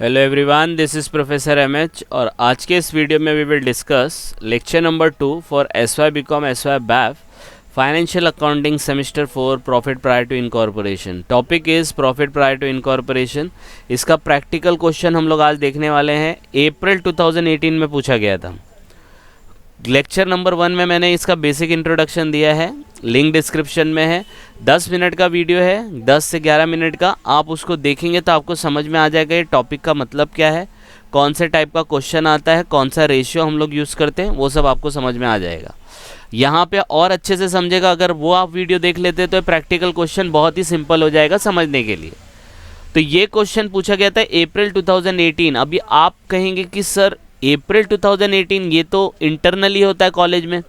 Hello everyone, this is professor MH और आज के इस वीडियो में we will discuss lecture number 2 for SY BCom SY BAF financial accounting semester 4 profit prior to incorporation. Topic is profit prior to incorporation. इसका practical question हम लोग आज देखने वाले हैं। अप्रैल 2018 में पूछा गया था। लेक्चर नंबर 1 में मैंने इसका बेसिक इंट्रोडक्शन दिया है, लिंक डिस्क्रिप्शन में है। 10 मिनट का वीडियो है, 10 से 11 मिनट का। आप उसको देखेंगे तो आपको समझ में आ जाएगा ये टॉपिक का मतलब क्या है, कौन से टाइप का क्वेश्चन आता है, कौन सा रेशियो हम लोग यूज़ करते हैं, वो सब आपको समझ में आ जाएगा। यहाँ पे और अच्छे से समझेगा अगर वो आप वीडियो देख लेते तो प्रैक्टिकल क्वेश्चन बहुत ही सिंपल हो जाएगा समझने के लिए। तो ये क्वेश्चन पूछा गया था अप्रैल 2018। अभी आप कहेंगे कि सर अप्रैल 2018 ये तो इंटरनली होता है कॉलेज में,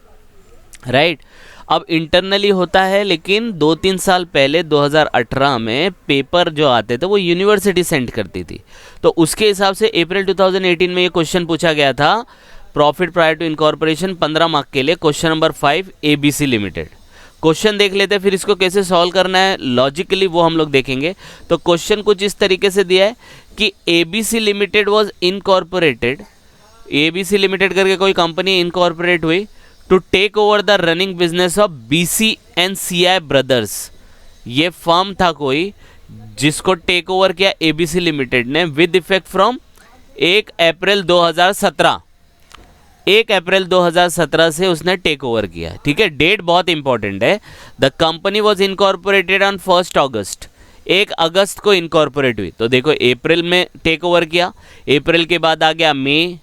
राइट? अब इंटरनली होता है, लेकिन 2-3 साल पहले 2018 में पेपर जो आते थे वो यूनिवर्सिटी सेंड करती थी, तो उसके हिसाब से अप्रैल 2018 में ये क्वेश्चन पूछा गया था। Profit prior to incorporation 15 mark के लिए, question number 5 ABC limited. Question देख लेते हैं, फिर इसको कैसे सॉल्व करना है लॉजिकली वो हम लोग देखेंगे। तो क्वेश्चन कुछ इस तरीके से दिया है कि ABC limited was incorporated, ABC limited करके कोई कंपनी इनकॉर्पोरेट हुई to take over the running business of BCNCI brothers. ये फर्म था कोई जिसको टेक ओवर किया एबीसी लिमिटेड ने विद इफेक्ट फ्रॉम 1 अप्रैल 2017। 1 अप्रैल 2017 से उसने टेक ओवर किया, ठीक है। डेट बहुत इंपॉर्टेंट है। The company was incorporated on 1 अगस्त। 1 अगस्त को इनकॉर्पोरेट हुई। तो देखो अप्रैल में टेक ओवर किया, अप्रैल के बाद आ गया मई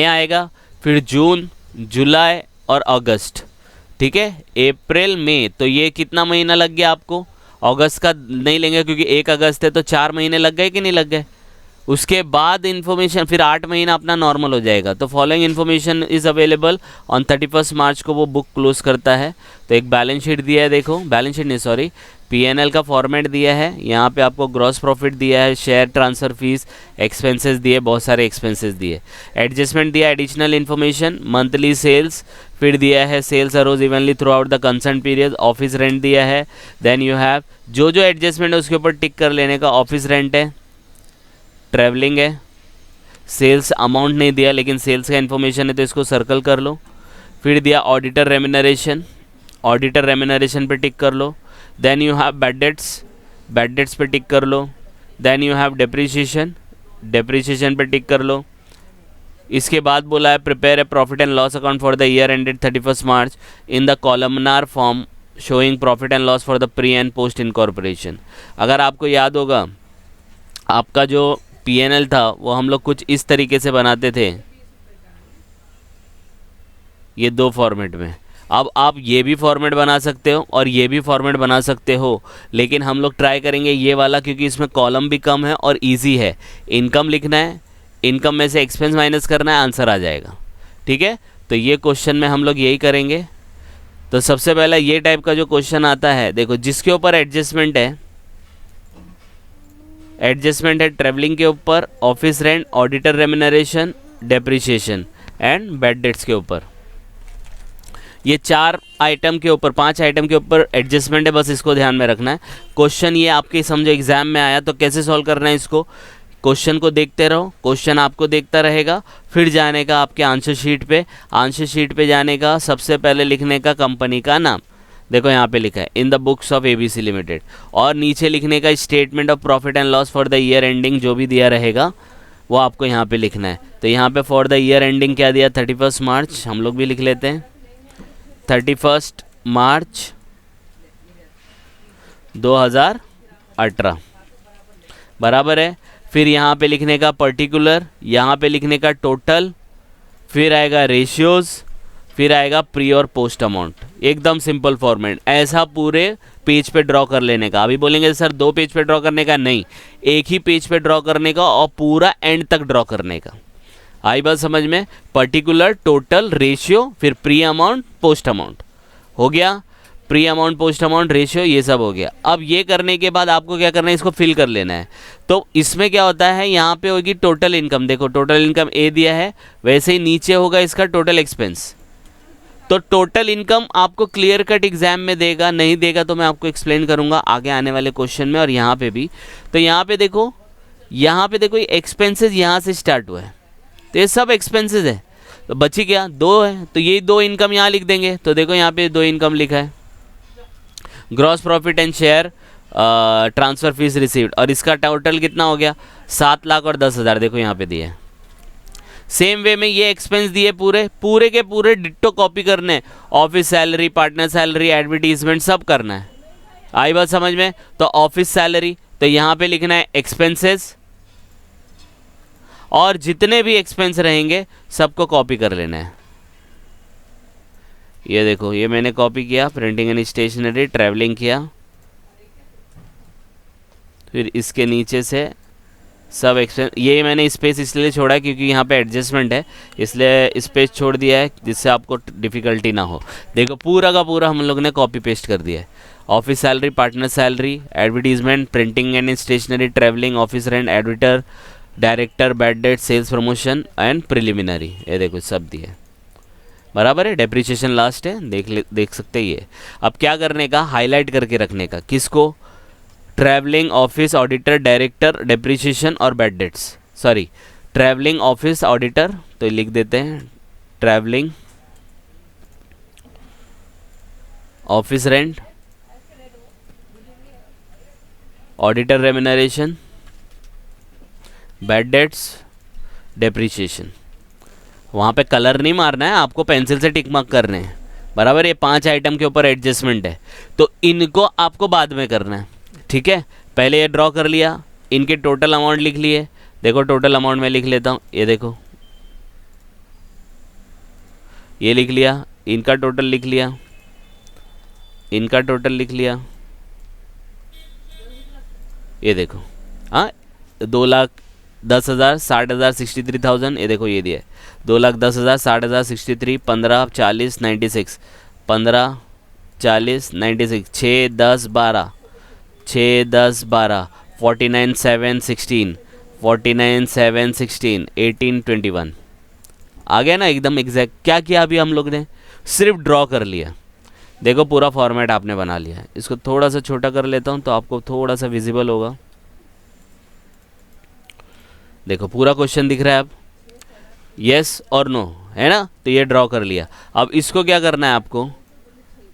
आएगा, फिर जून, जुलाई और अगस्त, ठीक है। अप्रैल में तो ये कितना महीना लग गया आपको? अगस्त का नहीं लेंगे क्योंकि 1 अगस्त है, तो 4 महीने लग गए कि नहीं लग गए? उसके बाद इन्फॉर्मेशन फिर 8 महीना अपना नॉर्मल हो जाएगा। तो following information is available on 31 मार्च को वो बुक क्लोज करता है। तो एक बैलेंस शीट दिया है, देखो बैलेंस शीट नहीं सॉरी पीएनएल का फॉर्मेट दिया है। यहाँ पे आपको ग्रॉस प्रॉफिट दिया है, शेयर ट्रांसफ़र फीस, एक्सपेंसेस दिए, बहुत सारे एक्सपेंसेस दिए, एडजस्टमेंट दिया, एडिशनल इन्फॉर्मेशन, मंथली सेल्स, फिर दिया है sales arose evenly throughout the concern period, office rent दिया है। देन यू हैव जो एडजस्टमेंट है उसके ऊपर टिक कर लेने का। ऑफिस रेंट है, ट्रैवलिंग है, सेल्स अमाउंट नहीं दिया लेकिन सेल्स का इन्फॉर्मेशन है तो इसको सर्कल कर लो। फिर दिया ऑडिटर रेम्यूनरेशन, ऑडिटर रेम्यूनरेशन पे टिक कर लो। Then you have bad debts पे टिक कर लो। Then you have depreciation, depreciation पे टिक कर लो। इसके बाद बोला है prepare a profit and loss account for the year ended 31 March in the columnar form showing profit and loss for the pre and post incorporation. अगर आपको याद होगा आपका जो पीएनएल था वो हम लोग कुछ इस तरीके से बनाते थे, ये 2 फॉर्मेट में। अब आप ये भी फॉर्मेट बना सकते हो और ये भी फॉर्मेट बना सकते हो, लेकिन हम लोग ट्राई करेंगे ये वाला क्योंकि इसमें कॉलम भी कम है और इजी है। इनकम लिखना है, इनकम में से एक्सपेंस माइनस करना है, आंसर आ जाएगा, ठीक है। तो ये क्वेश्चन में हम लोग यही करेंगे। तो सबसे पहला ये टाइप का जो क्वेश्चन आता है, देखो जिसके ऊपर एडजस्टमेंट है, एडजस्टमेंट है ट्रैवलिंग के ऊपर, office rent, auditor remuneration, depreciation and bad debts के ऊपर। ये 4 आइटम के ऊपर, 5 आइटम के ऊपर एडजस्टमेंट है, बस इसको ध्यान में रखना है। क्वेश्चन ये आपके समझो एग्जाम में आया तो कैसे सॉल्व करना है इसको, क्वेश्चन को देखते रहो, क्वेश्चन आपको देखता रहेगा, फिर जाने का आपके आंसर शीट पे, आंसर शीट पे जाने का सबसे पहले लिखने का कंपनी का नाम, देखो यहाँ पे लिखा है in the books of ABC limited, और नीचे लिखने का statement of profit and loss for the year ending जो भी दिया रहेगा वो आपको यहाँ पे लिखना है। तो यहाँ पे फॉर द ईयर एंडिंग क्या दिया, 31 मार्च, हम लोग भी लिख लेते हैं 31 मार्च 2018, बराबर है। फिर यहाँ पे लिखने का पर्टिकुलर, यहाँ पे लिखने का टोटल, फिर आएगा रेशियोज़, फिर आएगा प्री और पोस्ट अमाउंट। एकदम सिंपल फॉर्मेट, ऐसा पूरे पेज पे ड्रॉ कर लेने का। अभी बोलेंगे सर 2 पेज पे ड्रॉ करने का, नहीं, एक ही पेज पे ड्रॉ करने का और पूरा एंड तक ड्रॉ करने का। आई बात समझ में? पर्टिकुलर, टोटल, रेशियो, फिर प्री अमाउंट, पोस्ट अमाउंट हो गया। Pre amount, post amount, ratio, ये सब हो गया। अब ये करने के बाद आपको क्या करना है, इसको फिल कर लेना है। तो इसमें क्या होता है, यहाँ पे होगी टोटल इनकम, देखो टोटल इनकम ए दिया है, वैसे ही नीचे होगा इसका टोटल एक्सपेंस। तो टोटल इनकम आपको क्लियर कट एग्जाम में देगा, नहीं देगा तो मैं आपको एक्सप्लेन करूंगा आगे आने वाले क्वेश्चन में और यहाँ पे भी। तो यहाँ पे देखो यहाँ पे देखो ये एक्सपेंसेस यहाँ से स्टार्ट हुआ है, तो ये सब एक्सपेंसेस है, तो बची क्या, 2 है, तो ये 2 इनकम यहाँ लिख देंगे। तो देखो यहाँ पे 2 इनकम लिखा है, gross profit and share transfer fees received, और इसका टोटल कितना हो गया 7 लाख और 10,000, देखो यहाँ पे दिए। सेम वे में ये एक्सपेंस दिए पूरे पूरे के पूरे डिट्टो कॉपी करने, office salary, partner salary, advertisement सब करना है। आई बात समझ में? तो ऑफिस सैलरी, तो यहाँ पे लिखना है एक्सपेंसेस, और जितने भी एक्सपेंस रहेंगे सबको कॉपी कर लेना है। ये देखो ये मैंने कॉपी किया, प्रिंटिंग एंड स्टेशनरी, ट्रैवलिंग किया, फिर इसके नीचे से सब एक्सपेंस, ये मैंने स्पेस इसलिए छोड़ा है क्योंकि यहाँ पे एडजस्टमेंट है, इसलिए स्पेस छोड़ दिया है जिससे आपको डिफ़िकल्टी ना हो। देखो पूरा का पूरा हम लोग ने कॉपी पेस्ट कर दिया है। Office salary, partner salary, advertisement, printing and stationery, travelling, office rent, editor, director, bad debt, sales promotion and preliminary, ये देखो सब दिए, बराबर है। डेप्रिसिएशन लास्ट है, देख सकते हैं ये। अब क्या करने का, हाईलाइट करके रखने का, किसको, travelling, office, auditor, director, depreciation और bad debts, sorry travelling, office, auditor, तो लिख देते हैं travelling, office rent, auditor remuneration, bad debts, depreciation. वहाँ पे कलर नहीं मारना है, आपको पेंसिल से टिक मार्क करने हैं, बराबर। ये 5 आइटम के ऊपर एडजस्टमेंट है, तो इनको आपको बाद में करना है, ठीक है। पहले ये ड्रॉ कर लिया, इनके टोटल अमाउंट लिख लिए। देखो टोटल अमाउंट मैं लिख लेता हूँ, ये देखो ये लिख लिया, इनका टोटल लिख लिया, इनका टोटल लिख लिया, ये देखो। हाँ 2,10,000, 60,000, 63,000, ये देखो ये दिया है 2,10,000, 60,000, 63, 15, 40, 96, 15, 40, 96, 6, 10, 12, 6, 10, 12, 49, 7, 16, 49, 7, 16, 18, 21। आ गया ना एकदम एग्जैक्ट। क्या किया अभी हम लोग ने, सिर्फ ड्रॉ कर लिया। देखो पूरा फॉर्मेट आपने बना लिया है। इसको थोड़ा सा छोटा कर लेता हूँ तो आपको थोड़ा सा विजिबल होगा। देखो पूरा क्वेश्चन दिख रहा है अब, यस और नो, है ना। तो ये ड्रॉ कर लिया। अब इसको क्या करना है आपको,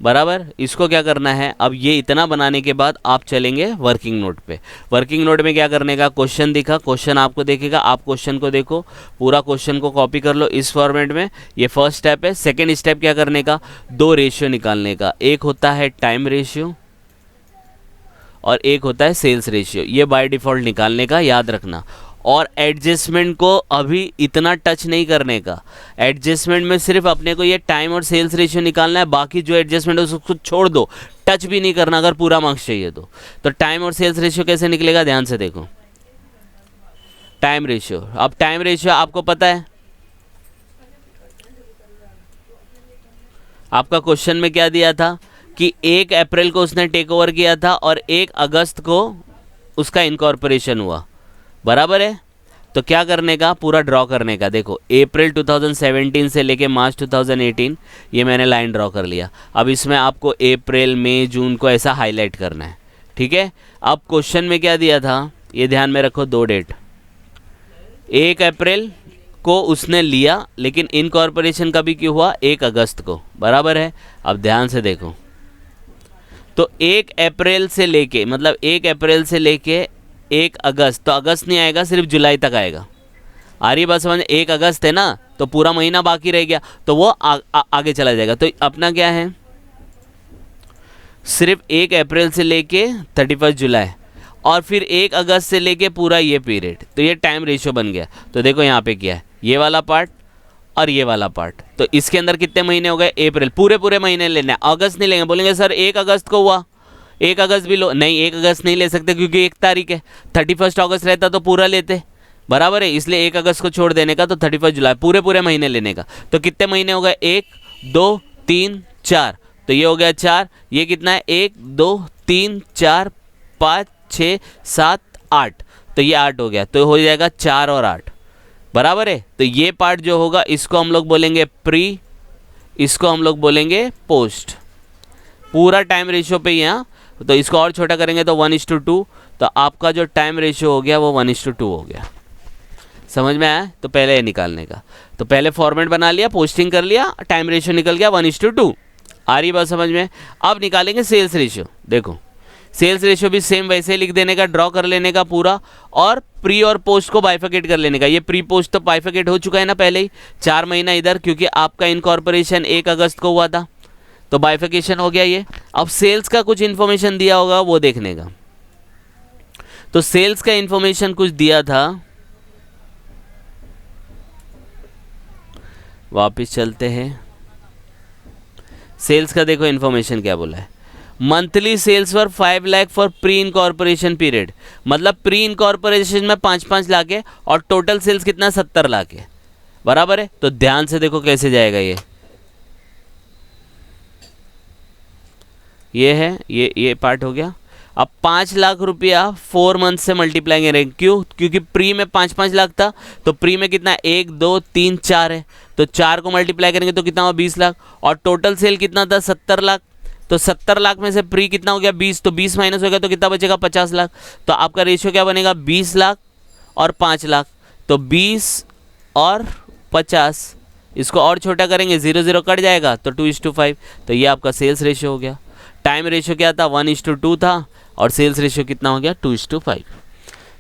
बराबर इसको क्या करना है। अब ये इतना बनाने के बाद आप चलेंगे वर्किंग नोट पे। वर्किंग नोट में क्या करने का, क्वेश्चन दिखा, क्वेश्चन आपको देखेगा, आप क्वेश्चन को देखो, पूरा क्वेश्चन को कॉपी कर लो इस फॉर्मेट में। ये फर्स्ट स्टेप है। सेकंड स्टेप क्या करने का, 2 रेशियो निकालने का। एक होता है टाइम रेशियो और एक होता है सेल्स रेशियो। ये बाय डिफ़ॉल्ट निकालने का, याद रखना। और एडजस्टमेंट को अभी इतना टच नहीं करने का। एडजस्टमेंट में सिर्फ अपने को ये टाइम और सेल्स रेशियो निकालना है, बाकी जो एडजस्टमेंट है उसको छोड़ दो, टच भी नहीं करना अगर पूरा मार्क्स चाहिए तो टाइम और सेल्स रेशियो कैसे निकलेगा, ध्यान से देखो। टाइम रेशियो, अब टाइम रेशियो आपको पता है, आपका क्वेश्चन में क्या दिया था कि 1 अप्रैल को उसने टेक ओवर किया था और 1 अगस्त को उसका इनकॉर्पोरेशन हुआ, बराबर है। तो क्या करने का, पूरा ड्रॉ करने का। देखो अप्रैल 2017 से लेके मार्च 2018 ये मैंने लाइन ड्रॉ कर लिया। अब इसमें आपको अप्रैल, मई, जून को ऐसा हाईलाइट करना है, ठीक है। अब क्वेश्चन में क्या दिया था, ये ध्यान में रखो, 2 डेट। 1 अप्रैल को उसने लिया, लेकिन इनकॉर्पोरेशन कभी क्यों हुआ, 1 अगस्त को, बराबर है। अब ध्यान से देखो, तो 1 अप्रैल से लेके, मतलब 1 अप्रैल से लेके 1 अगस्त, तो अगस्त नहीं आएगा, सिर्फ जुलाई तक आएगा। आ रही बात समझ। 1 अगस्त है ना, तो पूरा महीना बाकी रह गया, तो वो आगे चला जाएगा। तो अपना क्या है, सिर्फ 1 अप्रैल से लेके 31 जुलाई और फिर 1 अगस्त से लेके पूरा ये पीरियड। तो ये टाइम रेशियो बन गया। तो देखो यहाँ पे क्या है, ये वाला पार्ट और ये वाला पार्ट। तो इसके अंदर कितने महीने हो गए, अप्रैल, पूरे महीने लेने, अगस्त नहीं लेंगे। बोलेंगे सर 1 अगस्त को हुआ, 1 अगस्त भी लो, नहीं 1 अगस्त नहीं ले सकते क्योंकि 1 तारीख है। 31 अगस्त रहता तो पूरा लेते, बराबर है। इसलिए 1 अगस्त को छोड़ देने का, तो 31 जुलाई पूरे महीने लेने का। तो कितने महीने हो गए, 1, 2, 3, 4। तो ये हो गया 4, ये कितना है, 1, 2, 3, 4, 5, 6, 7, 8। तो ये 8 हो गया, तो हो जाएगा 4 और 8, बराबर है। तो ये पार्ट जो होगा इसको हम लोग बोलेंगे प्री, इसको हम लोग बोलेंगे पोस्ट। पूरा टाइम रेशियो पे यहाँ तो इसको और छोटा करेंगे तो 1:2, तो आपका जो टाइम रेशियो हो गया वो 1:2 हो गया। समझ में आया? तो पहले ये निकालने का, तो पहले फॉर्मेट बना लिया, पोस्टिंग कर लिया, टाइम रेशियो निकल गया 1:2। आ रही बात समझ में? अब निकालेंगे सेल्स रेशियो। देखो सेल्स रेशियो भी सेम वैसे ही लिख देने का, ड्रॉ कर लेने का पूरा, और प्री और पोस्ट को बाइफिकेट कर लेने का। ये प्री पोस्ट तो बाइफिकेट हो चुका है ना पहले ही, 4 महीना इधर, क्योंकि आपका इनकॉर्पोरेशन 1 अगस्त को हुआ था, तो बाइफिकेशन हो गया ये। अब सेल्स का कुछ इन्फॉर्मेशन दिया होगा वो देखने का, तो सेल्स का इन्फॉर्मेशन कुछ दिया था, वापिस चलते हैं। सेल्स का देखो इन्फॉर्मेशन क्या बोला है, monthly sales for 5 lakh for pre incorporation period, मतलब प्री इनकॉर्पोरेशन में 5-5 लाख है, और टोटल सेल्स कितना 70 लाख है, बराबर है। तो ध्यान से देखो कैसे जाएगा ये है, ये पार्ट हो गया। अब 5 लाख रुपया 4 मंथ से मल्टीप्लाई करेंगे, क्यों? क्योंकि प्री में 5-5 लाख था, तो प्री में कितना 1 2 3 4 है, तो 4 को मल्टीप्लाई करेंगे तो कितना हुआ 20 लाख, और टोटल सेल कितना था 70 लाख, तो 70 लाख में से प्री कितना हो गया 20, तो 20 माइनस हो गया तो कितना बचेगा 50 लाख। तो आपका रेशियो क्या बनेगा 20 लाख और 5 लाख, तो 20 और 50, इसको और छोटा करेंगे 0 0 कट जाएगा तो 2:5, तो ये आपका सेल्स रेशियो हो गया। टाइम रेशियो क्या था 1:2 था, और सेल्स रेशियो कितना हो गया 2:5।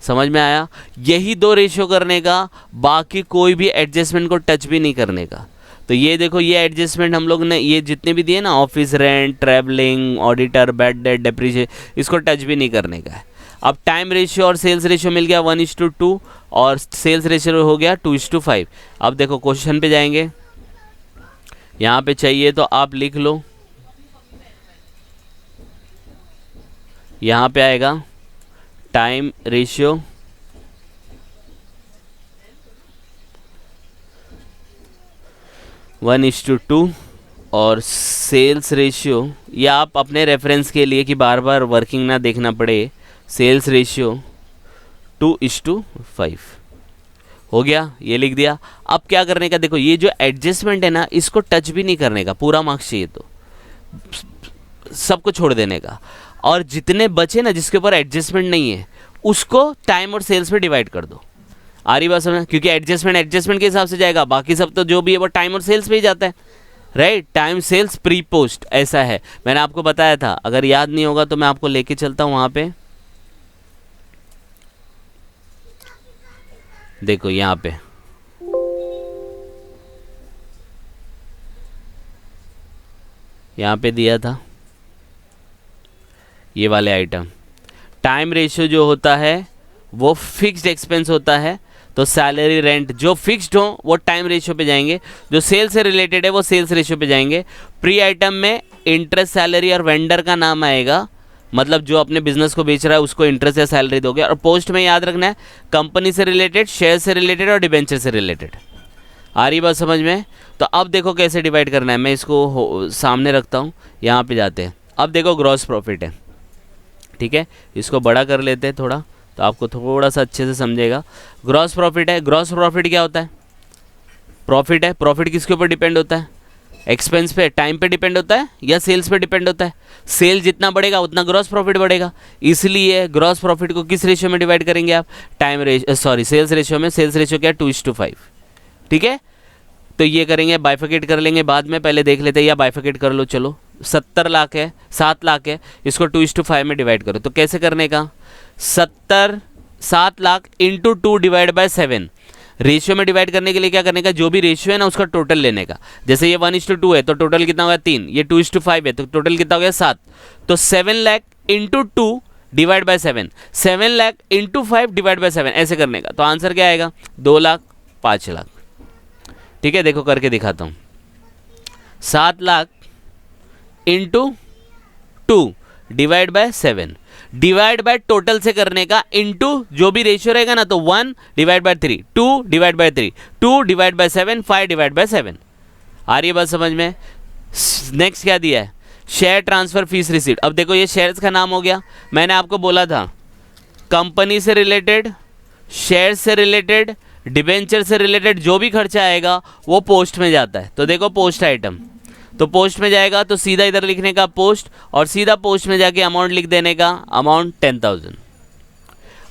समझ में आया? यही 2 रेशियो करने का, बाकी कोई भी एडजस्टमेंट को टच भी नहीं करने का। तो ये देखो ये एडजस्टमेंट हम लोग ने ये जितने भी दिए ना, office rent, travelling, auditor, bad debt, depreciation, इसको टच भी नहीं करने का है। अब टाइम रेशियो और सेल्स रेशियो मिल गया 1:2 और सेल्स रेशियो हो गया 2:5। अब देखो क्वेश्चन पे जाएंगे, यहाँ पे चाहिए तो आप लिख लो, यहाँ पे आएगा time ratio one is to two और सेल्स रेशियो, या आप अपने रेफरेंस के लिए कि बार बार वर्किंग ना देखना पड़े, सेल्स रेशियो 2:5 हो गया, ये लिख दिया। अब क्या करने का, देखो ये जो एडजस्टमेंट है ना, इसको टच भी नहीं करने का, पूरा मार्क्स चाहिए तो सबको छोड़ देने का, और जितने बचे ना जिसके ऊपर एडजस्टमेंट नहीं है उसको टाइम और सेल्स पे डिवाइड कर दो। आ रही बात समझ? क्योंकि एडजस्टमेंट के हिसाब से जाएगा, बाकी सब तो जो भी है वो टाइम और सेल्स पे ही जाता है, right? Time sales pre post ऐसा है, मैंने आपको बताया था। अगर याद नहीं होगा तो मैं आपको लेके चलता हूँ वहाँ पे, देखो यहाँ पे दिया था ये वाले आइटम। टाइम रेशियो जो होता है वो फिक्स्ड एक्सपेंस होता है, तो सैलरी, रेंट जो फिक्स्ड हो वो टाइम रेशियो पे जाएंगे, जो सेल से रिलेटेड है वो सेल्स रेशियो पे जाएंगे। प्री आइटम में इंटरेस्ट, सैलरी और वेंडर का नाम आएगा, मतलब जो अपने बिजनेस को बेच रहा है उसको इंटरेस्ट या सैलरी दोगे। और पोस्ट में याद रखना है कंपनी से रिलेटेड, शेयर से रिलेटेड और डिबेंचर से रिलेटेड। आ रही बात समझ में? तो अब देखो कैसे डिवाइड करना है, मैं इसको सामने रखता हूँ, यहाँ पे जाते हैं। अब देखो ग्रॉस प्रॉफिट है, ठीक है, इसको बड़ा कर लेते हैं थोड़ा, तो आपको थोड़ा सा अच्छे से समझेगा। ग्रॉस प्रॉफिट है, ग्रॉस प्रॉफिट क्या होता है? प्रॉफिट है, प्रॉफिट किसके ऊपर डिपेंड होता है? एक्सपेंस पे, टाइम पे डिपेंड होता है या सेल्स पे डिपेंड होता है? सेल जितना बढ़ेगा उतना ग्रॉस प्रॉफिट बढ़ेगा, इसलिए ग्रॉस प्रॉफिट को किस रेशियो में डिवाइड करेंगे आप? Time ratio, sorry sales ratio में। सेल्स रेशियो क्या है? 2:5, ठीक है। तो ये करेंगे, बाइफिकेट कर लेंगे बाद में, पहले देख लेते हैं, या बाइफिकेट कर लो। चलो 70 लाख है, 7 लाख है, इसको 2:5 में डिवाइड करो। तो कैसे करने का? 7 lakh into 2 divide by 7। Ratio में डिवाइड करने के लिए क्या करने का, जो भी रेशियो है ना उसका टोटल लेने का। जैसे ये 1:2 है तो टोटल कितना हो गया 3, ये 2:5 है तो टोटल कितना हो गया 7। तो 7 lakh into 2 divide by 7, 7 lakh into 5 divide by 7, ऐसे करने का। तो आंसर क्या आएगा? 2 लाख 5 लाख। ठीक है, देखो करके दिखाता हूँ। 7 lakh into 2 divide by 7, divide by total से करने का, इंटू जो भी रेशियो रहेगा ना, तो 1 divide by 3, 2 divide by 3, 2 divide by 7, 5 divide by 7। आ रही है बात समझ में? नेक्स्ट क्या दिया है? Share transfer fees receipt. अब देखो ये शेयर्स का नाम हो गया, मैंने आपको बोला था कंपनी से रिलेटेड, शेयर से रिलेटेड, डिबेंचर से रिलेटेड जो भी खर्चा आएगा वो पोस्ट में जाता है। तो देखो पोस्ट आइटम, तो पोस्ट में जाएगा तो सीधा इधर लिखने का पोस्ट, और सीधा पोस्ट में जाके अमाउंट लिख देने का, अमाउंट 10,000।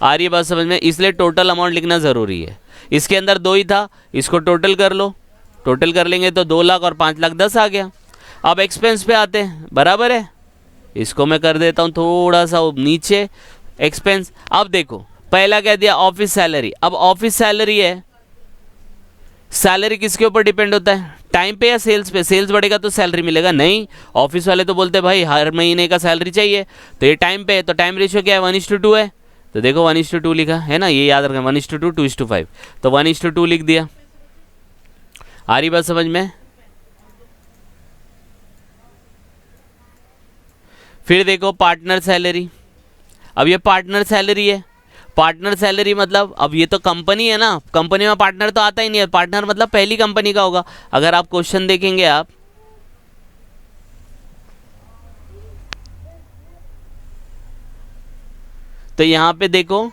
आ रही है बात समझ में? इसलिए टोटल अमाउंट लिखना ज़रूरी है। इसके अंदर 2 ही था, इसको टोटल कर लो, टोटल कर लेंगे तो 2 लाख और 5 लाख 10 आ गया। अब एक्सपेंस पे आते हैं, बराबर है, इसको मैं कर देता हूँ थोड़ा सा नीचे, एक्सपेंस। अब देखो पहला क्या दिया, ऑफिस सैलरी। अब ऑफिस सैलरी है, सैलरी किसके ऊपर डिपेंड होता है, टाइम पे या सेल्स पे? सेल्स बढ़ेगा तो सैलरी मिलेगा, नहीं। ऑफिस वाले तो बोलते हैं भाई हर महीने का सैलरी चाहिए, तो ये टाइम पे है, तो टाइम रेशियो क्या है, 1:2 है। तो देखो 1:2 लिखा है ना, ये याद रखना, 1:2, 2:5, तो 1:2 लिख दिया। आ रही बात समझ में? फिर देखो पार्टनर सैलरी। अब ये पार्टनर सैलरी है, पार्टनर सैलरी मतलब अब ये तो कंपनी है ना, कंपनी में पार्टनर तो आता ही नहीं है, पार्टनर मतलब पहली कंपनी का होगा। अगर आप क्वेश्चन देखेंगे आप, तो यहाँ पे देखो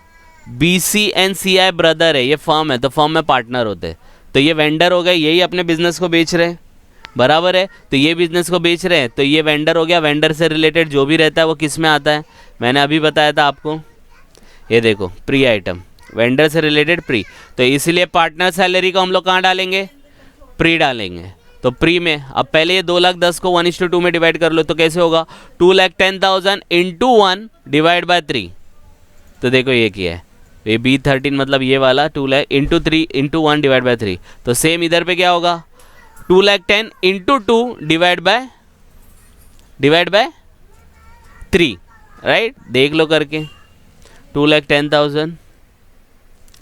BCNCI ब्रदर है, ये फर्म है, तो फर्म में पार्टनर होते हैं। तो ये वेंडर हो गए, यही अपने बिजनेस को बेच रहे हैं, बराबर है। तो ये बिजनेस को बेच रहे हैं, तो ये वेंडर हो गया। वेंडर से रिलेटेड जो भी रहता है वो किस में आता है, मैंने अभी बताया था आपको, ये देखो प्री आइटम, वेंडर से रिलेटेड प्री। तो इसलिए पार्टनर सैलरी को हम लोग कहाँ डालेंगे, प्री डालेंगे। तो प्री में अब पहले ये 2,10,000 को 1:2 में डिवाइड कर लो, तो कैसे होगा, 2,10,000 इंटू 1 डिवाइड बाय 3। तो देखो ये क्या है, ये B13 मतलब ये वाला 2 lakh into 3 into 1 divide by 3। तो सेम इधर पे क्या होगा, 2,10,000 इंटू 2 डिवाइड बाय 3, राइट। देख लो करके, 2,10,000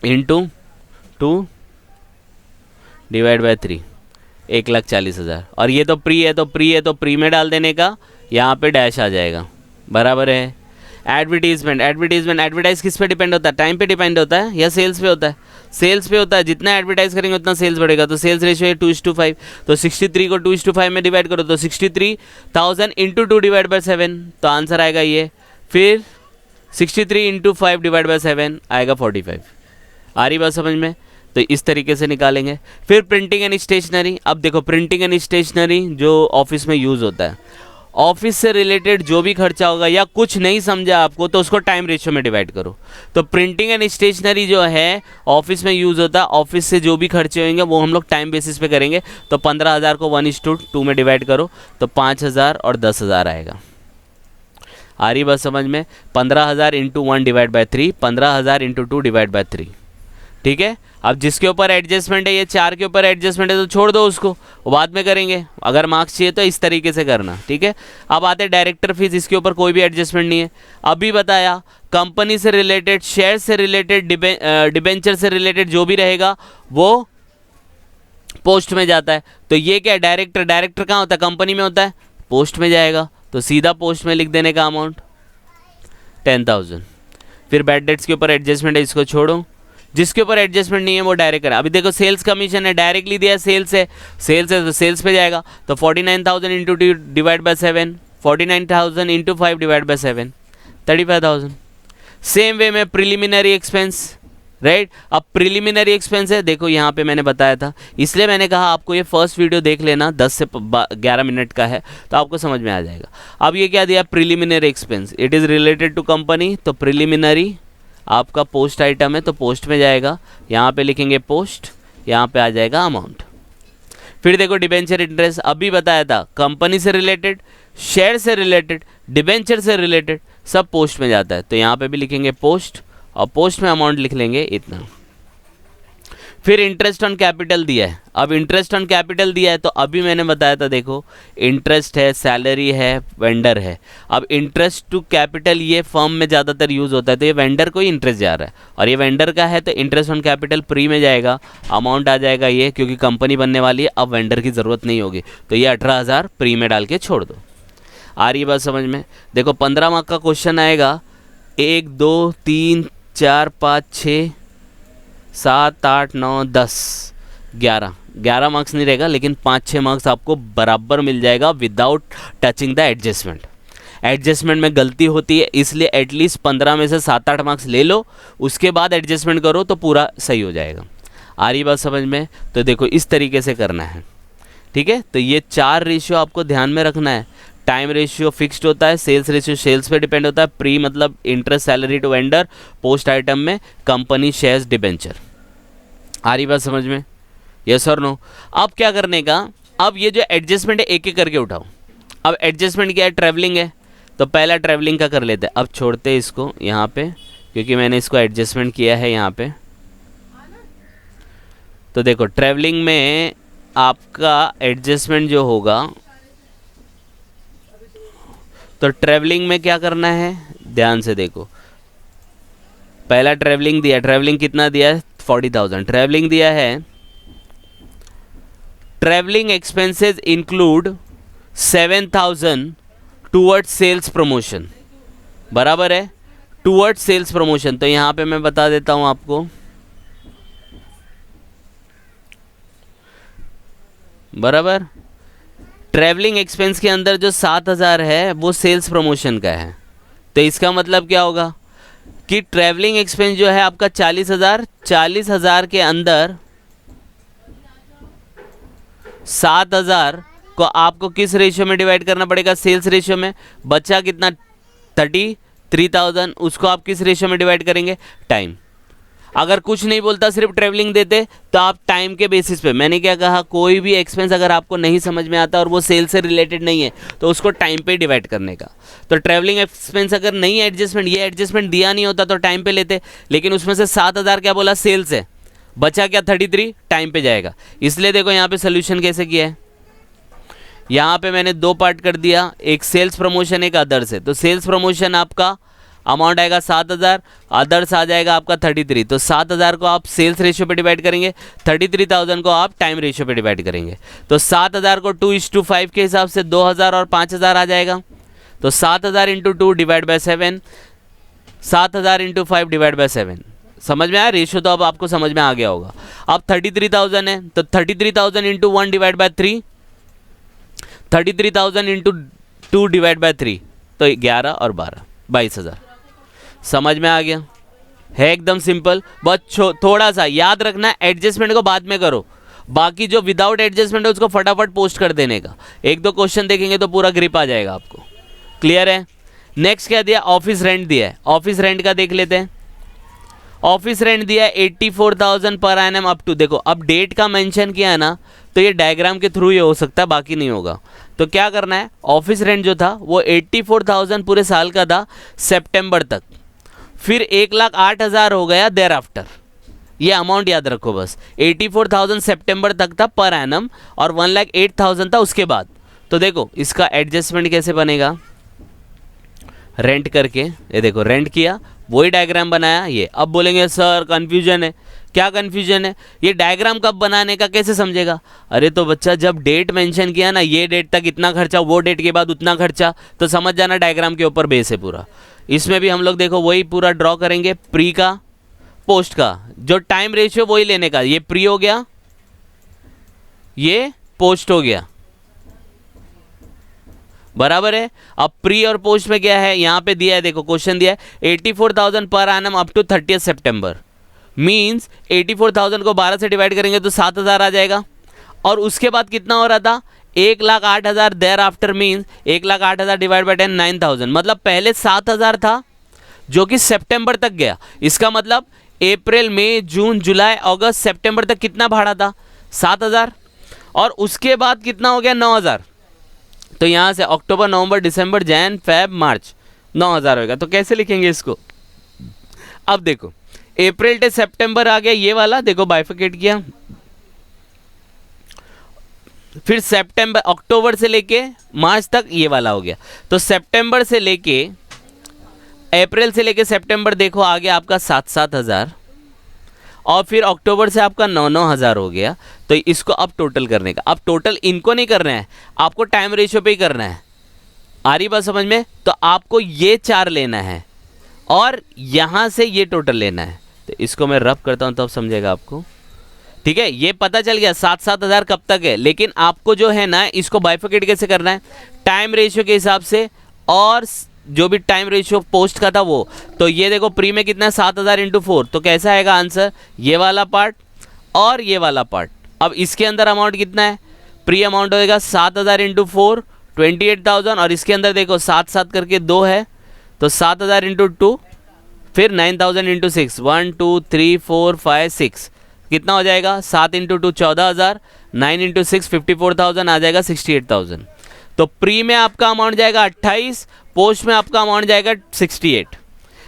इंटू 2 डिवाइड बाय 3, 1,40,000। और ये तो प्री है, तो प्री है तो प्री में डाल देने का, यहाँ पे डैश आ जाएगा, बराबर है। एडवर्टीजमेंट, एडवर्टाइज किस पे डिपेंड होता है, टाइम पे डिपेंड होता है या सेल्स पे होता है, सेल्स पे होता है। जितना एडवर्टाइज करेंगे उतना सेल्स बढ़ेगा, तो सेल्स रेशियो है 2:5। तो 63 को 2:5 में डिवाइड करो, तो 63,000 इंटू 2 डिवाइड बाय 7, तो आंसर आएगा ये। फिर 63 इंटू 5 डिवाइड बाय 7 आएगा 45। आ रही बात समझ में? तो इस तरीके से निकालेंगे। फिर प्रिंटिंग एंड स्टेशनरी। अब देखो प्रिंटिंग एंड स्टेशनरी जो ऑफिस में यूज़ होता है, ऑफिस से रिलेटेड जो भी खर्चा होगा या कुछ नहीं समझा आपको तो उसको टाइम रेशियो में डिवाइड करो। तो प्रिंटिंग एंड स्टेशनरी जो है ऑफिस में यूज़ होता है, ऑफिस से जो भी खर्चे होंगे वो हम लोग टाइम बेसिस पे करेंगे। तो 15,000 को 1:2 में डिवाइड करो, तो 5,000 और 10,000 आएगा। आ रही बात समझ में? 15,000 into 1 divide by 3, 15,000 into 2 divide by 3, ठीक है। अब जिसके ऊपर एडजस्टमेंट है, ये 4 के ऊपर एडजस्टमेंट है, तो छोड़ दो उसको, वो बाद में करेंगे। अगर मार्क्स चाहिए तो इस तरीके से करना, ठीक है। अब आते डायरेक्टर फीस, इसके ऊपर कोई भी एडजस्टमेंट नहीं है। अभी बताया कंपनी से रिलेटेड, शेयर से रिलेटेड, डिबेंचर से रिलेटेड जो भी रहेगा वो पोस्ट में जाता है। तो ये क्या है, डायरेक्टर, डायरेक्टर कहाँ होता है, कंपनी में होता है, पोस्ट में जाएगा। तो सीधा पोस्ट में लिख देने का अमाउंट 10,000। फिर बैड डेट्स के ऊपर एडजस्टमेंट है, इसको छोड़ो। जिसके ऊपर एडजस्टमेंट नहीं है वो डायरेक्ट है। अभी देखो सेल्स कमीशन है, डायरेक्टली दिया है, सेल्स है, सेल्स है तो सेल्स पे जाएगा। तो 49,000 into 2 divide by 7, 49,000 into 5 divide by 7, 35,000। Same way में प्रिलिमिनरी एक्सपेंस, राइट। अब प्रिलिमिनरी एक्सपेंस है, देखो यहाँ पे मैंने बताया था, इसलिए मैंने कहा आपको ये फर्स्ट वीडियो देख लेना, 10 से 11 मिनट का है, तो आपको समझ में आ जाएगा। अब ये क्या दिया, preliminary expense, it is related to company. तो प्रिलिमिनरी आपका पोस्ट आइटम है, तो पोस्ट में जाएगा, यहाँ पे लिखेंगे पोस्ट, यहाँ पे आ जाएगा अमाउंट। फिर देखो डिबेंचर इंटरेस्ट, अभी बताया था कंपनी से रिलेटेड, शेयर से रिलेटेड, डिबेंचर से रिलेटेड, सब पोस्ट में जाता है। तो यहाँ पे भी लिखेंगे पोस्ट, और पोस्ट में अमाउंट लिख लेंगे इतना। फिर इंटरेस्ट ऑन कैपिटल दिया है। अब इंटरेस्ट ऑन कैपिटल दिया है, तो अभी मैंने बताया था, देखो इंटरेस्ट है, सैलरी है, वेंडर है। अब इंटरेस्ट टू कैपिटल ये फर्म में ज़्यादातर यूज़ होता है, तो ये वेंडर को ही इंटरेस्ट जा रहा है, और ये वेंडर का है, तो इंटरेस्ट ऑन कैपिटल प्री में जाएगा, अमाउंट आ जाएगा ये, क्योंकि कंपनी बनने वाली है, अब वेंडर की ज़रूरत नहीं होगी, तो ये 18,000 प्री में डाल के छोड़ दो। आ रही बात समझ में? देखो 15 मार्क का क्वेश्चन आएगा, 1 2 3 4 5 6 7 8 9 10 11 मार्क्स नहीं रहेगा, लेकिन 5-6 मार्क्स आपको बराबर मिल जाएगा without touching the adjustment. Adjustment में गलती होती है, इसलिए एटलीस्ट 15 में से 7-8 मार्क्स ले लो, उसके बाद एडजस्टमेंट करो तो पूरा सही हो जाएगा। आ रही बात समझ में? तो देखो इस तरीके से करना है, ठीक है, तो ये 4 रेशियो आपको ध्यान में रखना है। टाइम रेशियो फिक्स्ड होता है, सेल्स रेशियो सेल्स पे डिपेंड होता है, प्री मतलब interest salary to vendor, post item में कंपनी शेयर्स डिबेंचर। आ रही बात समझ में? यस और नो? अब क्या करने का, अब ये जो एडजस्टमेंट है एक एक करके उठाओ। अब एडजस्टमेंट क्या है, ट्रैवलिंग है, तो पहला ट्रैवलिंग का कर लेते हैं। अब छोड़ते हैं इसको यहाँ पे, क्योंकि मैंने इसको एडजस्टमेंट किया है यहाँ पे। तो देखो ट्रैवलिंग में आपका एडजस्टमेंट जो होगा, तो ट्रैवलिंग में क्या करना है, ध्यान से देखो। पहला ट्रैवलिंग दिया, ट्रैवलिंग कितना दिया है, 40,000 ट्रैवलिंग दिया है। Travelling expenses include 7,000 towards sales promotion, बराबर है, टूवर्ड्स सेल्स प्रमोशन। तो यहाँ पे मैं बता देता हूँ आपको, बराबर। ट्रैवलिंग एक्सपेंस के अंदर जो 7,000 है वो सेल्स प्रमोशन का है। तो इसका मतलब क्या होगा कि ट्रैवलिंग एक्सपेंस जो है आपका 40,000 के अंदर 7,000 को आपको किस रेशियो में डिवाइड करना पड़ेगा, सेल्स रेशियो में। बचा कितना, 33,000, उसको आप किस रेशियो में डिवाइड करेंगे, टाइम। अगर कुछ नहीं बोलता, सिर्फ ट्रैवलिंग देते, तो आप टाइम के बेसिस पे, मैंने क्या कहा, कोई भी एक्सपेंस अगर आपको नहीं समझ में आता और वो सेल से रिलेटेड नहीं है तो उसको टाइम पे डिवाइड करने का। तो ट्रैवलिंग एक्सपेंस अगर नहीं एडजस्टमेंट, ये एडजस्टमेंट दिया नहीं होता तो टाइम पे लेते, लेकिन उसमें से 7,000 क्या बोला, सेल्स है, बचा क्या 33, टाइम पे जाएगा। इसलिए देखो यहाँ पे सोल्यूशन कैसे किया है, यहाँ पे मैंने 2 पार्ट कर दिया, एक सेल्स प्रमोशन एक अदर्स है। तो सेल्स प्रमोशन आपका अमाउंट आएगा 7,000, अदर्स आ जाएगा आपका 33। तो 7,000 को आप सेल्स रेशियो पे डिवाइड करेंगे, 33,000 को आप टाइम रेशियो पे डिवाइड करेंगे। तो 7,000 को 2:5 के हिसाब से 2,000 और 5,000 आ जाएगा। तो 7,000 into 2 divide by 7, 7,000 into 5 divide by 7। समझ में आया, रेशियो तो अब आपको समझ में आ गया होगा। अब 33,000 है, तो 33,000 into 1 divide by 3, 33,000 into 2 divide by 3, तो 11 और 12, 22,000। समझ में आ गया, है एकदम सिंपल। बस थोड़ा सा याद रखना, एडजस्टमेंट को बाद में करो, बाकी जो विदाउट एडजस्टमेंट है उसको फटाफट पोस्ट कर देने का। 1-2 क्वेश्चन देखेंगे तो पूरा ग्रिप आ जाएगा आपको। क्लियर है? नेक्स्ट क्या दिया, ऑफिस रेंट दिया है। ऑफिस रेंट का देख लेते हैं। ऑफिस रेंट दिया है 84,000 पर एनम अप टू, देखो अब डेट का मेंशन किया है ना, तो ये डायग्राम के थ्रू ये हो सकता है, बाकी नहीं होगा। तो क्या करना है, ऑफिस रेंट जो था वो 84,000 पूरे साल का था सितंबर तक, फिर 1,08,000 हो गया देयर आफ्टर। ये अमाउंट याद रखो बस, 84,000 सितंबर तक था पर एनम और 1,08,000 था उसके बाद। तो देखो इसका एडजस्टमेंट कैसे बनेगा, रेंट करके, ये देखो रेंट किया, वही डायग्राम बनाया ये। अब बोलेंगे सर कन्फ्यूजन है, क्या कन्फ्यूजन है, ये डायग्राम कब बनाने का कैसे समझेगा। अरे तो बच्चा जब डेट मेंशन किया ना, ये डेट तक इतना खर्चा, वो डेट के बाद उतना खर्चा, तो समझ जाना डायग्राम के ऊपर बेस है पूरा। इसमें भी हम लोग देखो वही पूरा ड्रॉ करेंगे, प्री का पोस्ट का, जो टाइम रेशियो वही लेने का। ये प्री हो गया, ये पोस्ट हो गया, बराबर है। अब प्री और पोस्ट में क्या है, यहाँ पे दिया है, देखो क्वेश्चन दिया है 84,000 per annum up to 30 September, means 84,000 को 12 से डिवाइड करेंगे तो 7,000 आ जाएगा। और उसके बाद कितना हो रहा था, 1,08,000 thereafter, means 1,08,000 divide by 10 9,000। मतलब पहले 7,000 था जो कि सितंबर तक गया। इसका मतलब अप्रैल मई जून जुलाई अगस्त सितंबर तक कितना भाड़ा था, 7,000। और उसके बाद कितना हो गया, 9,000। तो यहाँ से अक्टूबर नवंबर दिसंबर जैन फेब मार्च 9,000 होगा। तो कैसे लिखेंगे इसको, अब देखो अप्रैल से सितंबर आ गया ये वाला, देखो बाइफिकेट किया, फिर सितंबर अक्टूबर से लेके मार्च तक ये वाला हो गया। तो सितंबर से लेके अप्रैल से लेके सितंबर देखो आ गया आपका 7,000 और फिर अक्टूबर से आपका 9,000 हो गया। तो इसको अब टोटल करने का, अब टोटल इनको नहीं करना है, आपको टाइम रेशियो पे ही करना है। आ रही बात समझ में? तो आपको ये 4 लेना है और यहाँ से ये टोटल लेना है। तो इसको मैं रब करता हूँ तब समझेगा आपको, ठीक है। ये पता चल गया 7,000 कब तक है, लेकिन आपको जो है ना इसको बाइफिकेट कैसे करना है, टाइम रेशियो के हिसाब से, और जो भी टाइम रेशियो पोस्ट का था वो। तो ये देखो प्री में कितना है, 7,000 इंटू 4, तो कैसा आएगा आंसर, ये वाला पार्ट और ये वाला पार्ट। अब इसके अंदर अमाउंट कितना है, प्री अमाउंट होएगा 7,000 इंटू 4 28,000, और इसके अंदर देखो 7 करके 2 है, तो 7,000 इंटू 2, फिर 9,000 इंटू 6, 1 2 3 4 5 6, कितना हो जाएगा 7 इंटू 2 14,000, 9 इंटू 6 54,000 आ जाएगा 68,000। तो प्री में आपका अमाउंट जाएगा 28, पोस्ट में आपका अमाउंट जाएगा 68।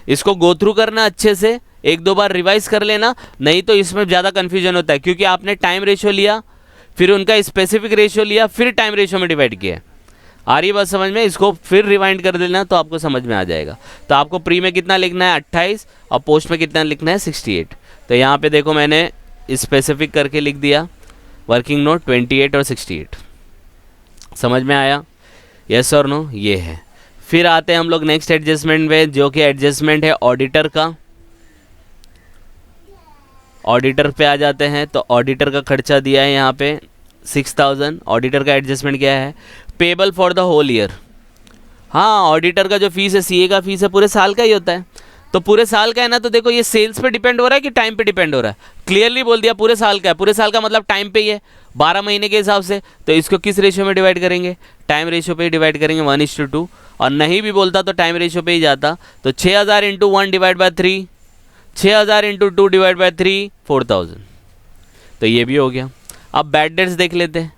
इसको गो थ्रू करना अच्छे से, एक दो बार रिवाइज कर लेना, नहीं तो इसमें ज़्यादा कन्फ्यूजन होता है, क्योंकि आपने टाइम रेशो लिया, फिर उनका स्पेसिफिक रेशो लिया, फिर टाइम रेशो में डिवाइड किया। आ रही बात समझ में? इसको फिर रिवाइंड कर देना तो आपको समझ में आ जाएगा। तो आपको प्री में कितना लिखना है 28, और पोस्ट में कितना लिखना है 68। तो यहाँ पे देखो मैंने स्पेसिफिक करके लिख दिया, वर्किंग नोट 28 और 68। समझ में आया? यस और नो? ये है। फिर आते हैं हम लोग नेक्स्ट एडजस्टमेंट में, जो कि एडजस्टमेंट है ऑडिटर का। ऑडिटर पे आ जाते हैं। तो ऑडिटर का खर्चा दिया है यहाँ पे 6,000। ऑडिटर का एडजस्टमेंट क्या है? Payable for the whole year. हाँ, ऑडिटर का जो फीस है, सीए का फीस है, पूरे साल का ही होता है। तो पूरे साल का है ना, तो देखो ये सेल्स पे डिपेंड हो रहा है कि टाइम पे डिपेंड हो रहा है? क्लियरली बोल दिया पूरे साल का है। पूरे साल का मतलब टाइम पे ही है, 12 महीने के हिसाब से। तो इसको किस रेशियो में डिवाइड करेंगे? टाइम रेशियो पे ही डिवाइड करेंगे, 1:2। और नहीं भी बोलता तो टाइम रेशियो पे ही जाता। तो 6,000 into 1 divide by 3, 6,000 into 2 divide by 3, 4,000। तो ये भी हो गया। अब बैड डेट्स देख लेते हैं।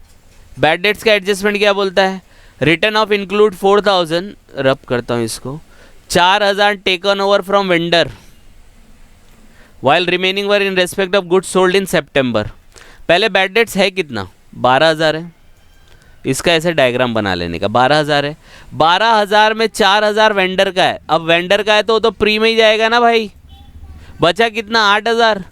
बैड डेट्स का एडजस्टमेंट क्या बोलता है? रिटर्न ऑफ इंक्लूड 4,000, रब करता हूँ इसको, 4,000 taken over from vendor while remaining were in respect of goods sold in September. पहले बैड डेट्स है कितना? 12,000 है। इसका ऐसे डायग्राम बना लेने का, 12,000 है। 12,000 में 4,000 वेंडर का है। अब वेंडर का है तो वो तो प्री में ही जाएगा ना भाई। बचा कितना? 8,000।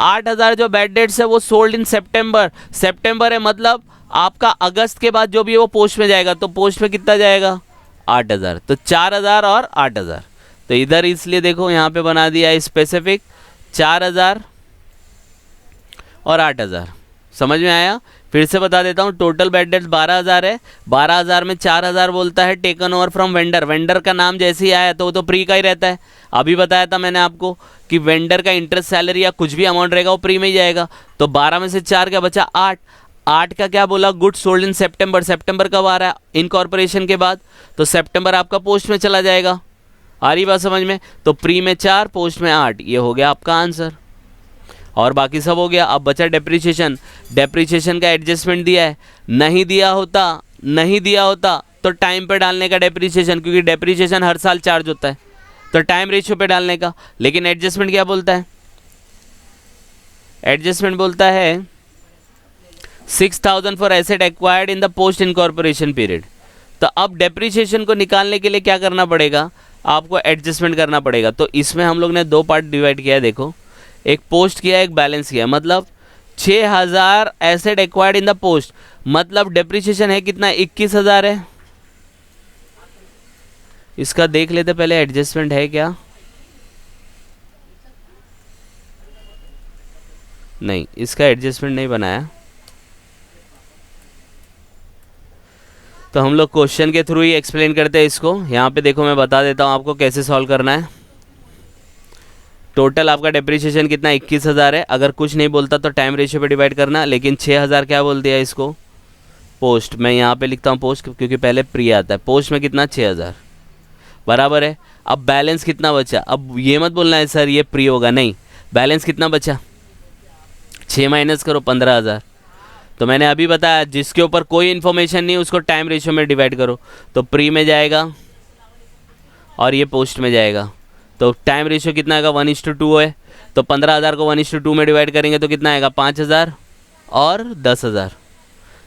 8,000 जो बैड डेट्स है वो सोल्ड इन सेप्टेम्बर। सेप्टेम्बर है मतलब आपका अगस्त के बाद जो भी है वो पोस्ट में जाएगा। तो पोस्ट में कितना जाएगा? 8,000। तो 4,000 और 8,000। तो इधर इसलिए देखो यहाँ पे बना दिया है स्पेसिफिक 4,000 और 8,000। समझ में आया? फिर से बता देता हूँ, टोटल बैड डेट्स 12,000 है। 12,000 में 4,000 बोलता है taken over from vendor. Vendor का नाम जैसे ही आया तो वो तो प्री का ही रहता है। अभी बताया था मैंने आपको कि वेंडर का इंटरेस्ट सैलरी या कुछ भी अमाउंट रहेगा वो प्री में ही जाएगा। तो 12 में से 4 क्या बचा? 8। 8 का क्या बोला? Good sold in September. September कब आ रहा है? इनकॉर्पोरेशन के बाद। तो सेप्टेम्बर आपका पोस्ट में चला जाएगा। आ रही बात समझ में? तो प्री में 4, पोस्ट में 8। ये हो गया आपका आंसर, और बाकी सब हो गया। अब बचा डेप्रीशिएशन। डेप्रीशिएशन का एडजस्टमेंट दिया है। नहीं दिया होता तो टाइम पे डालने का डेप्रीशिएशन, क्योंकि डेप्रीशिएशन हर साल चार्ज होता है, तो टाइम रेशियो पे डालने का। लेकिन एडजस्टमेंट क्या बोलता है? एडजस्टमेंट बोलता है 6,000 for asset acquired in the post incorporation period. तो अब डेप्रीशिएशन को निकालने के लिए क्या करना पड़ेगा? आपको एडजस्टमेंट करना पड़ेगा। तो इसमें हम लोग ने 2 पार्ट डिवाइड किया है। देखो, एक पोस्ट किया, एक बैलेंस किया। मतलब 6,000 asset acquired in the post, मतलब डेप्रीशिएशन है कितना? 21,000 है। इसका देख लेते पहले एडजस्टमेंट है क्या। नहीं, इसका एडजस्टमेंट नहीं बनाया। तो हम लोग क्वेश्चन के थ्रू ही एक्सप्लेन करते हैं इसको। यहाँ पे देखो मैं बता देता हूँ आपको कैसे सॉल्व करना है। टोटल आपका डेप्रीशिएशन कितना? 21,000 है। अगर कुछ नहीं बोलता तो टाइम रेशियो पे डिवाइड करना, लेकिन 6,000 क्या बोल दिया इसको? पोस्ट। मैं यहाँ पे लिखता हूँ पोस्ट, क्योंकि पहले प्री आता है। पोस्ट में कितना? 6,000 बराबर है। अब बैलेंस कितना बचा? अब ये मत बोलना है सर ये प्री होगा, नहीं। बैलेंस कितना बचा? 6 माइनस करो, 15,000। तो मैंने अभी बताया जिसके ऊपर कोई इन्फॉर्मेशन नहीं उसको टाइम रेशियो में डिवाइड करो। तो प्री में जाएगा और ये पोस्ट में जाएगा। तो टाइम रेशियो कितना आएगा? 1:2 है। तो 15,000 को 1:2 में डिवाइड करेंगे तो कितना आएगा? 5,000 और 10,000।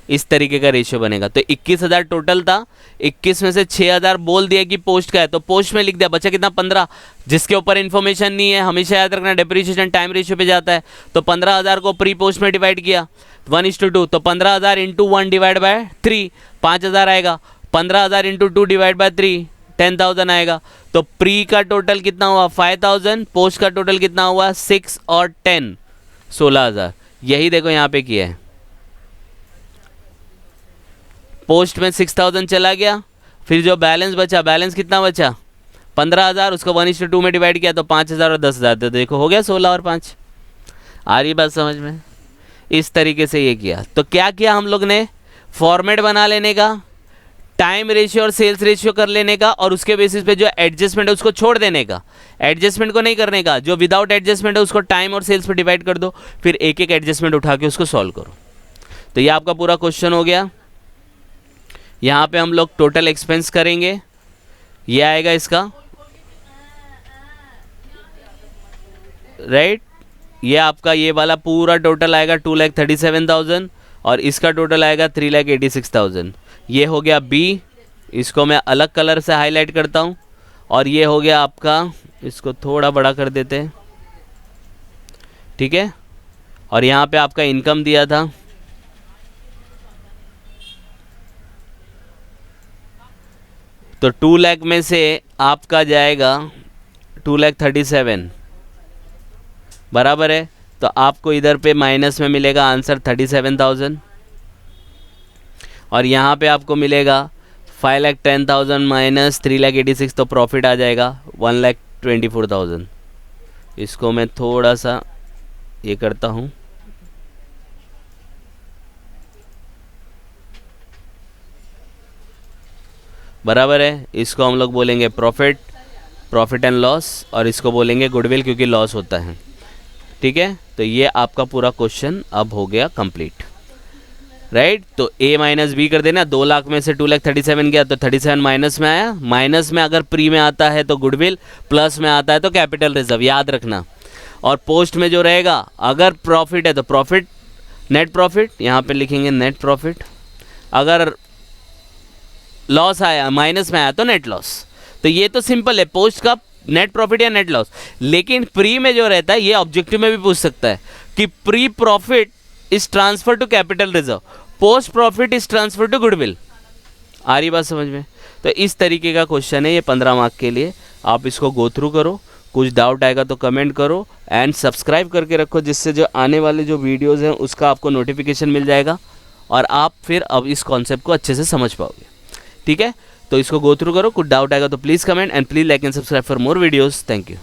इस तरीके का रेशियो बनेगा। तो 21,000 टोटल था। 21 में से 6,000 बोल दिया कि पोस्ट का है, तो पोस्ट में लिख दिया। बचा कितना? 15। जिसके ऊपर इन्फॉर्मेशन नहीं है, हमेशा याद रखना डेप्रीशिएशन टाइम रेशियो पे जाता है। तो 15,000 को प्री पोस्ट में डिवाइड किया 1:2। तो 15,000 इंटू 1 डिवाइड बाय 3, 5,000 आएगा। 15,000 इंटू 2 डिवाइड बाय 3, 10,000 आएगा। तो प्री का टोटल कितना हुआ? 5,000। पोस्ट का टोटल कितना हुआ? 6 और 10, 16,000। यही देखो यहाँ पे किया है। पोस्ट में 6,000 चला गया, फिर जो बैलेंस बचा, बैलेंस कितना बचा? 15,000। उसको 1:2 में डिवाइड किया तो 5,000 और 10,000। तो देखो हो गया 16 और 5। आ रही बात समझ में? इस तरीके से ये किया। तो क्या किया हम लोग ने? फॉर्मेट बना लेने का, टाइम रेशियो और सेल्स रेशियो कर लेने का, और उसके बेसिस पे जो एडजस्टमेंट है उसको छोड़ देने का, एडजस्टमेंट को नहीं करने का, जो विदाउट एडजस्टमेंट है उसको टाइम और सेल्स पे डिवाइड कर दो, फिर एक एक एडजस्टमेंट उठा के उसको सॉल्व करो। तो ये आपका पूरा क्वेश्चन हो गया। यहाँ पे हम लोग टोटल एक्सपेंस करेंगे, ये आएगा इसका, राइट। ये आपका ये वाला पूरा टोटल आएगा 2,37,000 और इसका टोटल आएगा 3,86,000। ये हो गया बी, इसको मैं अलग कलर से हाईलाइट करता हूँ। और ये हो गया आपका, इसको थोड़ा बड़ा कर देते हैं, ठीक है। और यहाँ पे आपका इनकम दिया था, तो 2 लाख में से आपका जाएगा 2,37,000 बराबर है। तो आपको इधर पे माइनस में मिलेगा आंसर 37,000 और यहाँ पे आपको मिलेगा 5,10,000 माइनस 3,86,000, तो प्रॉफिट आ जाएगा 1,24,000। इसको मैं थोड़ा सा ये करता हूँ, बराबर है। इसको हम लोग बोलेंगे प्रॉफिट, प्रॉफिट एंड लॉस, और इसको बोलेंगे गुडविल क्योंकि लॉस होता है, ठीक है। तो ये आपका पूरा क्वेश्चन अब हो गया कंप्लीट, राइट। तो ए माइनस बी कर देना, 2 लाख में से 2,37,000 गया तो 37 माइनस में आया, माइनस में अगर प्री में आता है तो गुडविल, प्लस में आता है तो कैपिटल रिजर्व, याद रखना। और पोस्ट में जो रहेगा, अगर प्रॉफिट है तो प्रॉफिट, नेट प्रॉफिट, यहाँ पे लिखेंगे नेट प्रॉफिट, अगर लॉस आया माइनस में आया तो नेट लॉस। तो ये तो सिंपल है, पोस्ट का नेट प्रॉफिट या नेट लॉस। लेकिन प्री में जो रहता है, ये ऑब्जेक्टिव में भी पूछ सकता है कि pre profit is transfer to capital reserve, post profit is transfer to goodwill. आ रही बात समझ में? तो इस तरीके का क्वेश्चन है ये 15 मार्क के लिए। आप इसको गो थ्रू करो, कुछ डाउट आएगा तो कमेंट करो एंड सब्सक्राइब करके रखो, जिससे जो आने वाले जो वीडियोस हैं उसका आपको नोटिफिकेशन मिल जाएगा और आप फिर अब इस कॉन्सेप्ट को अच्छे से समझ पाओगे, ठीक है। तो इसको गो थ्रू करो, कुछ डाउट आएगा तो please comment and please like and subscribe for more videos. Thank you.